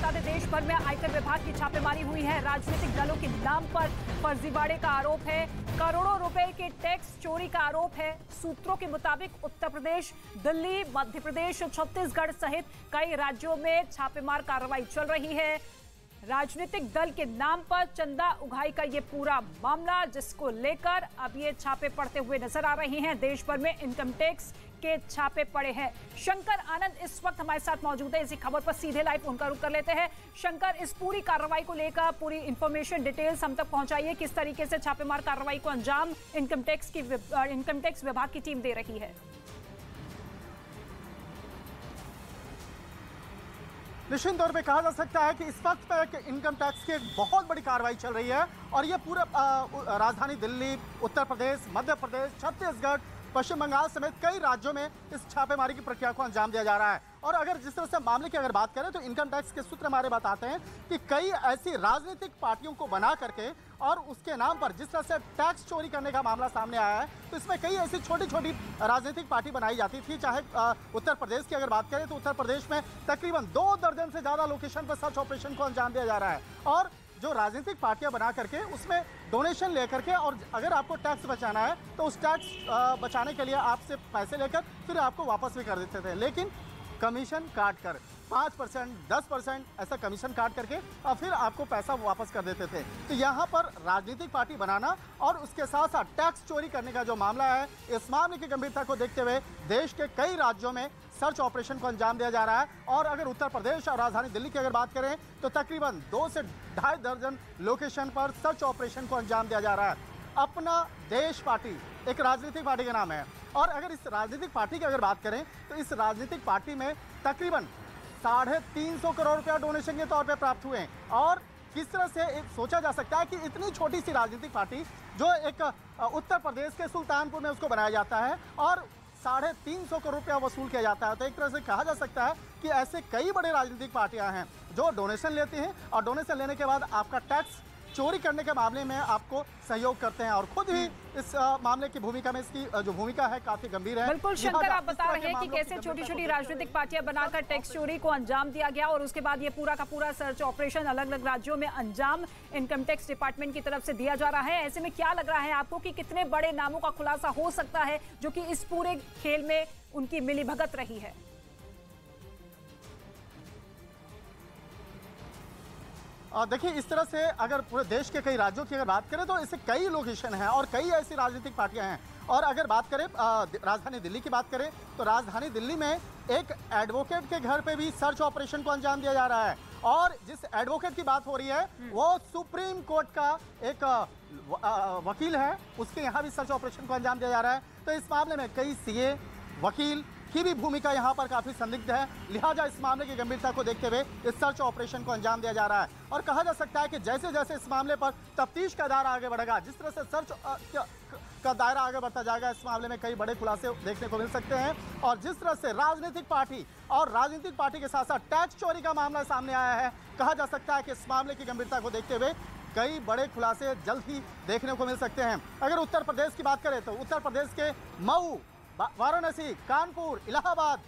बता दें, देश भर में आयकर विभाग की छापेमारी हुई है। राजनीतिक दलों के नाम पर फर्जीवाड़े का आरोप है, करोड़ों रुपए के टैक्स चोरी का आरोप है। सूत्रों के मुताबिक उत्तर प्रदेश, दिल्ली, मध्य प्रदेश, छत्तीसगढ़ सहित कई राज्यों में छापेमार कार्रवाई चल रही है। राजनीतिक दल के नाम पर चंदा उगाही का ये पूरा मामला, जिसको लेकर अब ये छापे पड़ते हुए नजर आ रहे हैं। देश भर में इनकम टैक्स के छापे पड़े हैं। शंकर आनंद इस वक्त हमारे साथ मौजूद है। इसी खबर पर सीधे लाइव उनका रुख कर लेते हैं। शंकर, इस पूरी कार्रवाई को लेकर पूरी इंफॉर्मेशन, डिटेल्स हम तक पहुंचाइए। किस तरीके से छापेमार कार्रवाई को अंजाम इनकम टैक्स विभाग की टीम दे रही है? निश्चित तौर पे कहा जा सकता है कि इस वक्त पे इनकम टैक्स की एक बहुत बड़ी कार्रवाई चल रही है और ये पूरे राजधानी दिल्ली, उत्तर प्रदेश, मध्य प्रदेश, छत्तीसगढ़, पश्चिम बंगाल समेत कई राज्यों में इस छापेमारी की प्रक्रिया को अंजाम दिया जा रहा है। और अगर जिस तरह से मामले की अगर बात करें तो इनकम टैक्स के सूत्र हमारे बताते हैं कि कई ऐसी राजनीतिक पार्टियों को बना करके और उसके नाम पर जिस तरह से टैक्स चोरी करने का मामला सामने आया है, तो इसमें कई ऐसी छोटी छोटी राजनीतिक पार्टी बनाई जाती थी। चाहे उत्तर प्रदेश की अगर बात करें तो उत्तर प्रदेश में तकरीबन 2 दर्जन से ज़्यादा लोकेशन पर सर्च ऑपरेशन को अंजाम दिया जा रहा है और जो राजनीतिक पार्टियां बना करके उसमें डोनेशन लेकर के, और अगर आपको टैक्स बचाना है तो उस टैक्स बचाने के लिए आपसे पैसे लेकर फिर आपको वापस भी कर देते थे, लेकिन कमीशन काट कर 5%, 10% ऐसा कमीशन काट करके और फिर आपको पैसा वापस कर देते थे। तो यहाँ पर राजनीतिक पार्टी बनाना और उसके साथ साथ टैक्स चोरी करने का जो मामला है, इस मामले की गंभीरता को देखते हुए देश के कई राज्यों में सर्च ऑपरेशन को अंजाम दिया जा रहा है। और अगर उत्तर प्रदेश और राजधानी दिल्ली की अगर बात करें तो तकरीबन 2 से 2.5 दर्जन लोकेशन पर सर्च ऑपरेशन को अंजाम दिया जा रहा है। अपना देश पार्टी एक राजनीतिक पार्टी का नाम है और अगर इस राजनीतिक पार्टी की अगर बात करें तो इस राजनीतिक पार्टी में तकरीबन 350 करोड़ रुपया डोनेशन के तौर पे प्राप्त हुए हैं। और किस तरह से सोचा जा सकता है कि इतनी छोटी सी राजनीतिक पार्टी जो एक उत्तर प्रदेश के सुल्तानपुर में उसको बनाया जाता है और 350 करोड़ रुपया वसूल किया जाता है। तो एक तरह से कहा जा सकता है कि ऐसे कई बड़े राजनीतिक पार्टियां हैं जो डोनेशन लेती हैं और डोनेशन लेने के बाद आपका टैक्स चोरी करने के मामले में आपको सहयोग करते हैं और खुद ही इस मामले की भूमिका में इसकी जो भूमिका है काफी गंभीर है। बिल्कुल शंकर, आप बता रहे हैं कि कैसे छोटी छोटी राजनीतिक पार्टियां बनाकर टैक्स चोरी को अंजाम दिया गया और उसके बाद ये पूरा का पूरा सर्च ऑपरेशन अलग अलग राज्यों में अंजाम इनकम टैक्स डिपार्टमेंट की तरफ से दिया जा रहा है। ऐसे में क्या लग रहा है आपको कि कितने बड़े नामों का खुलासा हो सकता है जो कि इस पूरे खेल में उनकी मिलीभगत रही है? देखिए, इस तरह से अगर पूरे देश के कई राज्यों की अगर बात करें तो इससे कई लोकेशन हैं और कई ऐसी राजनीतिक पार्टियां हैं। और अगर बात करें राजधानी दिल्ली की बात करें तो राजधानी दिल्ली में एक एडवोकेट के घर पे भी सर्च ऑपरेशन को अंजाम दिया जा रहा है और जिस एडवोकेट की बात हो रही है वो सुप्रीम कोर्ट का एक वकील है, उसके यहाँ भी सर्च ऑपरेशन को अंजाम दिया जा रहा है। तो इस मामले में कई सीए, वकील की भी भूमिका यहाँ पर काफी संदिग्ध है, लिहाजा इस मामले की गंभीरता को देखते हुए इस सर्च ऑपरेशन को अंजाम दिया जा रहा है। और कहा जा सकता है कि जैसे जैसे इस मामले पर तफ्तीश का दायरा आगे बढ़ेगा, जिस तरह से सर्च का दायरा आगे बढ़ता जाएगा, इस मामले में कई बड़े खुलासे देखने को मिल सकते हैं। और जिस तरह से राजनीतिक पार्टी और राजनीतिक पार्टी के साथ साथ टैक्स चोरी का मामला सामने आया है, कहा जा सकता है कि इस मामले की गंभीरता को देखते हुए कई बड़े खुलासे जल्द ही देखने को मिल सकते हैं। अगर उत्तर प्रदेश की बात करें तो उत्तर प्रदेश के मऊ, वाराणसी, कानपुर, इलाहाबाद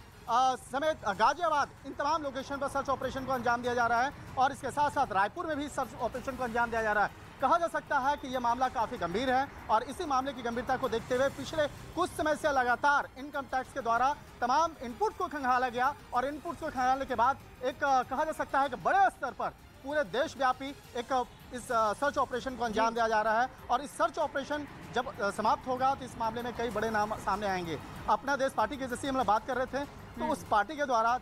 समेत गाजियाबाद, इन तमाम लोकेशन पर सर्च ऑपरेशन को अंजाम दिया जा रहा है और इसके साथ साथ रायपुर में भी सर्च ऑपरेशन को अंजाम दिया जा रहा है। कहा जा सकता है कि यह मामला काफ़ी गंभीर है और इसी मामले की गंभीरता को देखते हुए पिछले कुछ समय से लगातार इनकम टैक्स के द्वारा तमाम इनपुट को खंगाला गया और इनपुट्स को खंगालने के बाद एक कहा जा सकता है कि बड़े स्तर पर पूरे देशव्यापी एक इस सर्च ऑपरेशन को अंजाम दिया जा रहा है। और इस सर्च ऑपरेशन जब समाप्त होगा तो इस मामले में कई बड़े नाम सामने आएंगे। अपना देश पार्टी की जैसे हम लोग बात कर रहे थे तो उस पार्टी के द्वारा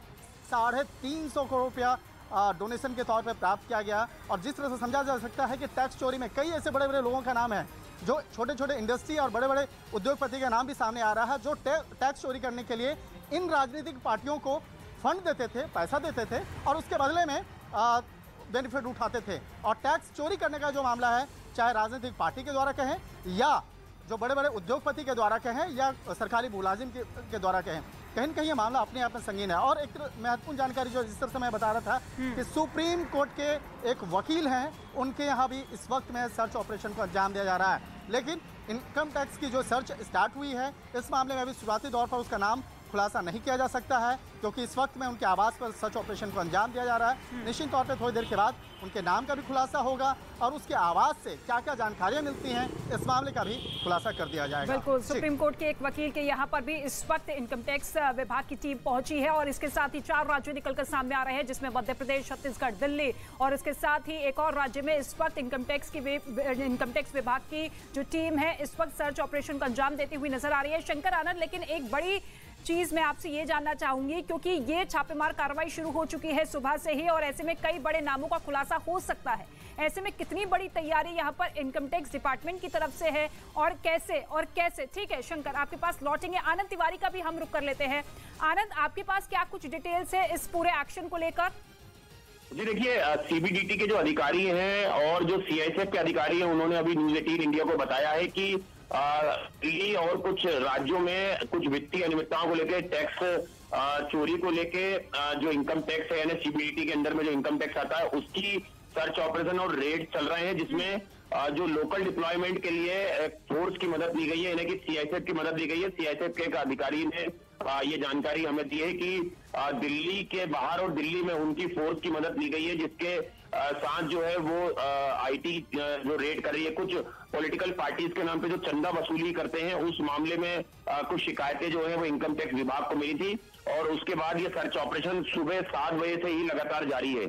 350 करोड़ रुपया डोनेशन के तौर पे प्राप्त किया गया और जिस तरह से समझा जा सकता है कि टैक्स चोरी में कई ऐसे बड़े बड़े लोगों का नाम है, जो छोटे छोटे इंडस्ट्री और बड़े बड़े उद्योगपति का नाम भी सामने आ रहा है, जो टैक्स चोरी करने के लिए इन राजनीतिक पार्टियों को फंड देते थे, पैसा देते थे और उसके बदले में बेनिफिट उठाते थे। और टैक्स चोरी करने का जो मामला है, चाहे राजनीतिक पार्टी के द्वारा कहें या जो बड़े बड़े उद्योगपति के द्वारा कहें या सरकारी मुलाजिम के द्वारा कहें, कहीं न कहीं ये मामला अपने आप में संगीन है। और एक महत्वपूर्ण जानकारी जो जिस तरह से मैं बता रहा था कि सुप्रीम कोर्ट के एक वकील हैं, उनके यहाँ भी इस वक्त में सर्च ऑपरेशन को अंजाम दिया जा रहा है। लेकिन इनकम टैक्स की जो सर्च स्टार्ट हुई है, इस मामले में अभी शुरुआती दौर पर उसका नाम खुलासा नहीं किया जा सकता है, क्योंकि इस वक्त में उनके आवास पर सर्च ऑपरेशन को अंजाम दिया जा रहा है। निश्चित तौर पे थोड़ी देर के बाद उनके नाम का भी खुलासा होगा और उसके आवास से क्या क्या जानकारियां मिलती हैं इस मामले का भी खुलासा कर दिया जाएगा। बिल्कुल, सुप्रीम कोर्ट के एक वकील के यहाँ पर भी इस वक्त इनकम टैक्स विभाग की टीम पहुंची है और इसके साथ ही 4 राज्य निकलकर सामने आ रहे हैं, जिसमें मध्य प्रदेश, छत्तीसगढ़, दिल्ली और इसके साथ ही एक और राज्य में इस वक्त इनकम टैक्स विभाग की जो टीम है इस वक्त सर्च ऑपरेशन को अंजाम देती हुई नजर आ रही है। शंकर आनंद, लेकिन एक बड़ी चीज मैं आपसे ये जानना चाहूंगी, क्योंकि ये छापेमार कार्रवाई शुरू हो चुकी है सुबह से ही और ऐसे में कई बड़े नामों का खुलासा हो सकता है। ऐसे में कितनी बड़ी तैयारी यहाँ पर इनकम टैक्स डिपार्टमेंट की तरफ से है और कैसे? ठीक है शंकर, आपके पास लौटेंगे। आनंद तिवारी का भी हम रुख कर लेते हैं। आनंद, आपके पास क्या कुछ डिटेल्स है इस पूरे एक्शन को लेकर? जी देखिए, सीबीडीटी के जो अधिकारी हैं और जो सीआईएसएफ के अधिकारी हैं, उन्होंने अभी न्यूज 18 इंडिया को बताया है कि दिल्ली और कुछ राज्यों में कुछ वित्तीय अनियमितताओं को लेकर, टैक्स चोरी को लेकर जो इनकम टैक्स है यानी सीबीडीटी के अंदर में जो इनकम टैक्स आता है उसकी सर्च ऑपरेशन और रेड चल रहे हैं, जिसमें जो लोकल डिप्लॉयमेंट के लिए फोर्स की मदद ली गई है, यानी कि सीआईएसएफ की मदद ली गई है। सीआईएसएफ के एक अधिकारी ने ये जानकारी हमें दी है कि दिल्ली के बाहर और दिल्ली में उनकी फोर्स की मदद ली गई है, जिसके साथ जो है वो आईटी जो रेड कर रही है। कुछ पॉलिटिकल पार्टीज के नाम पे जो चंदा वसूली करते हैं उस मामले में कुछ शिकायतें जो है वो इनकम टैक्स विभाग को मिली थी और उसके बाद ये सर्च ऑपरेशन सुबह 7 बजे से ही लगातार जारी है।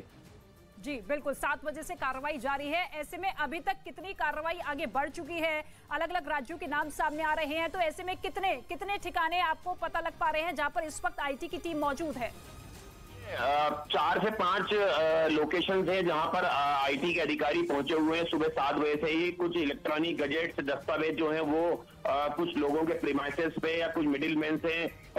जी बिल्कुल, 7 बजे से कार्रवाई जारी है। ऐसे में अभी तक कितनी कार्रवाई आगे बढ़ चुकी है? अलग अलग राज्यों के नाम सामने आ रहे हैं, तो ऐसे में कितने ठिकाने आपको पता लग पा रहे हैं जहां पर इस वक्त आईटी की टीम मौजूद है? 4 से 5 लोकेशन है जहां पर आईटी के अधिकारी पहुंचे हुए हैं सुबह 7 बजे से ही। कुछ इलेक्ट्रॉनिक गैजेट्स, दस्तावेज जो है वो कुछ लोगों के प्रीमाइसेस पे या कुछ मिडिलमैन से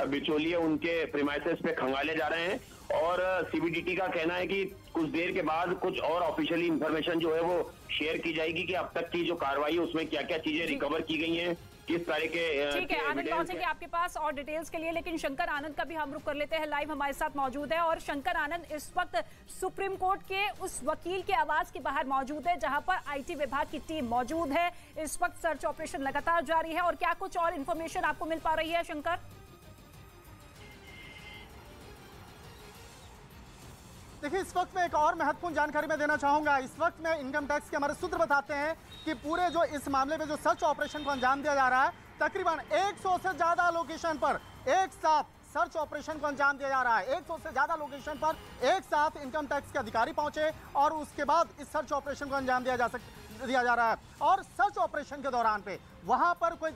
बिचौलिए उनके प्रीमाइसेस पे खंगाले जा रहे हैं और सीबीडीटी का कहना है कि कुछ देर के बाद कुछ और ऑफिशियली इंफॉर्मेशन जो है वो शेयर की जाएगी कि अब तक की जो कार्रवाई है उसमें क्या क्या चीजें रिकवर की गई हैं, किस तरह के। ठीक है, आनंद पहुंचेंगे आपके पास और डिटेल्स के लिए, लेकिन शंकर आनंद का भी हम रुख कर लेते हैं। लाइव हमारे साथ मौजूद है और शंकर आनंद इस वक्त सुप्रीम कोर्ट के उस वकील के आवास के बाहर मौजूद है जहां पर आईटी विभाग की टीम मौजूद है। इस वक्त सर्च ऑपरेशन लगातार जारी है और क्या कुछ और इन्फॉर्मेशन आपको मिल पा रही है शंकर? देखिए, इस वक्त में एक और महत्वपूर्ण जानकारी मैं देना चाहूंगा। इस वक्त में इनकम टैक्स के हमारे सूत्र बताते हैं कि पूरे जो इस मामले में जो सर्च ऑपरेशन को अंजाम दिया जा रहा है, तकरीबन 100 से ज्यादा लोकेशन पर एक साथ सर्च ऑपरेशन को अंजाम दिया जा रहा है। 100 से ज्यादा लोकेशन पर एक साथ इनकम टैक्स के अधिकारी पहुंचे और उसके बाद इस सर्च ऑपरेशन को अंजाम दिया जा रहा है। और सर्च ऑपरेशन के दौरान पे वहां पर कोई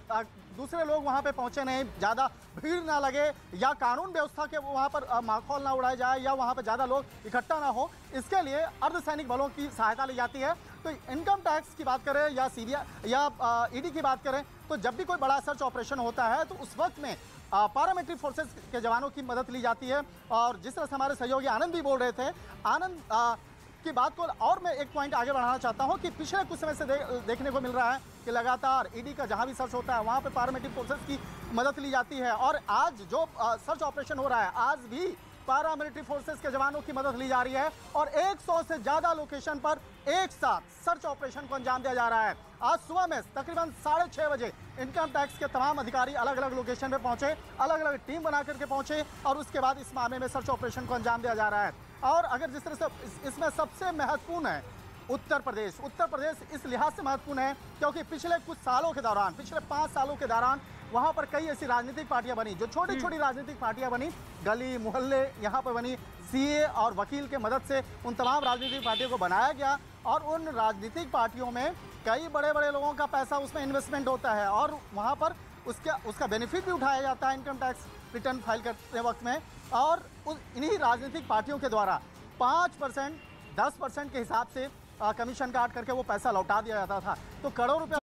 दूसरे लोग वहां पे पहुंचे नहीं, ज्यादा भीड़ ना लगे या कानून व्यवस्था के वहां पर माहौल ना उड़ाया जाए या वहां पर ज्यादा लोग इकट्ठा ना हो, इसके लिए अर्धसैनिक बलों की सहायता ली जाती है। तो इनकम टैक्स की बात करें या सीबीआई या ईडी की बात करें, तो जब भी कोई बड़ा सर्च ऑपरेशन होता है तो उस वक्त में पैरामिलिट्री फोर्सेस के जवानों की मदद ली जाती है। और जिस तरह से हमारे सहयोगी आनंद भी बोल रहे थे, आनंद की बात को और मैं एक पॉइंट आगे बढ़ाना चाहता हूं कि पिछले कुछ समय से देखने को मिल रहा है कि लगातार ईडी का जहां भी सर्च होता है वहां पे पैरामिलिट्री फोर्सेस की मदद ली जाती है और आज जो सर्च ऑपरेशन हो रहा है, आज भी पैरामिलिट्री फोर्सेस के जवानों की मदद ली जा रही है और 100 से ज्यादा लोकेशन पर एक साथ सर्च ऑपरेशन को अंजाम दिया जा रहा है। आज सुबह में तकरीबन 6:30 बजे इनकम टैक्स के तमाम अधिकारी अलग अलग लोकेशन पे पहुंचे, अलग अलग टीम बना करके पहुंचे और उसके बाद इस मामले में सर्च ऑपरेशन को अंजाम दिया जा रहा है। और अगर जिस तरह से इसमें सबसे महत्वपूर्ण है उत्तर प्रदेश इस लिहाज से महत्वपूर्ण है क्योंकि पिछले कुछ सालों के दौरान, पिछले 5 सालों के दौरान वहां पर कई ऐसी राजनीतिक पार्टियां बनी, जो छोटी छोटी राजनीतिक पार्टियां बनी, गली मोहल्ले यहाँ पर बनी। सीए और वकील के मदद से उन तमाम राजनीतिक पार्टियों को बनाया गया और उन राजनीतिक पार्टियों में कई बड़े बड़े लोगों का पैसा उसमें इन्वेस्टमेंट होता है और वहाँ पर उसका बेनिफिट भी उठाया जाता है इनकम टैक्स रिटर्न फाइल करते वक्त में। और इन्हीं राजनीतिक पार्टियों के द्वारा 5%, 10% के हिसाब से कमीशन काट करके वो पैसा लौटा दिया जाता था। तो करोड़ रुपया